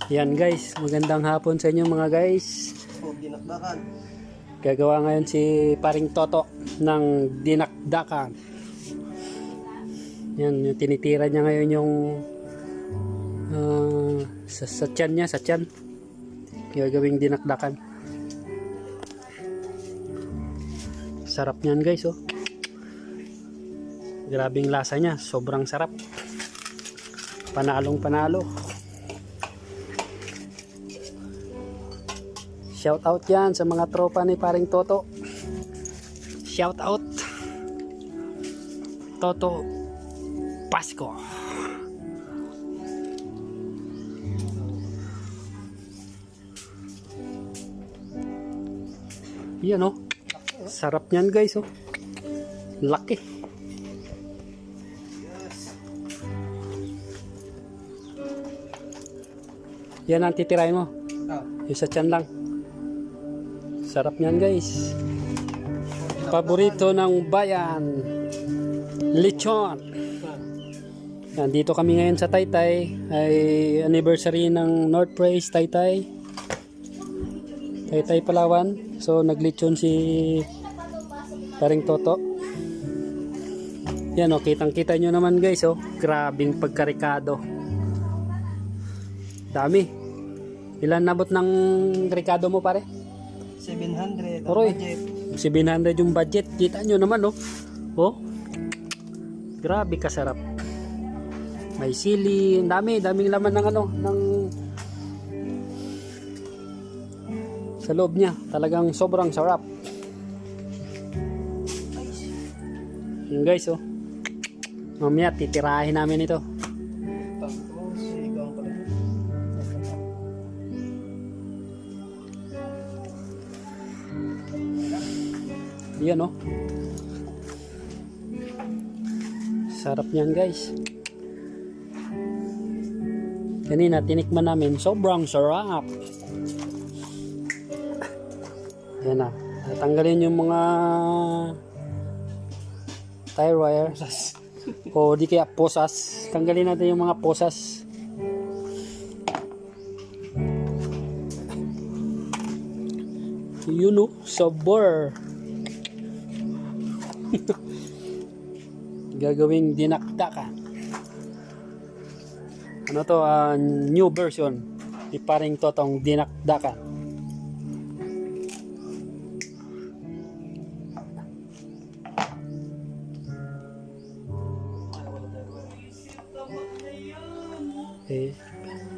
Yan guys, magandang hapon sa inyo mga guys. Dinakdakan. Gagawa ngayon si Paring Toto ng dinakdakan. Yan, yung tinitira niya ngayon yung sa tiyan niya, sa tiyan. Gagawing dinakdakan. Sarap niyan guys, oh. Grabing lasa niya, sobrang sarap. Panalong panalo. Shout out yan sa mga tropa ni Paring Toto. Shout out Toto Pasko. Yan oh. Sarap niyan guys oh. Laki. Yan ang titirahin mo. Yung sa tiyan lang. Sarap niyan guys. Paborito ng bayan, lechon. Yan, dito kami ngayon sa Taytay. Ay anniversary ng North Praise Taytay. Taytay Palawan. So naglechon si Paring Toto. Yan o, kitang-kita nyo naman guys oh. Grabing pagkarikado. Dami. Ilan nabot ng rikado mo pare? 700 ang Oroy, budget. 700 yung budget. Kita nyo naman oh. Oh. Grabe kasarap. May sili, daming laman ng ano, ng sa loob niya. Talagang sobrang sarap. Yung guys oh. Mamaya titirahin namin ito. Tapos sigang pala. Yan oh. Sarap niyan guys. Kanina tinikman namin, sobrang sarap. Yan na. Tanggalin yung mga tire wire. O di kaya posas. Tanggalin natin yung mga posas. Yun o, sabor. Gagawing dinakdakan. Ano to, new version ni Paring Totong dinakdakan.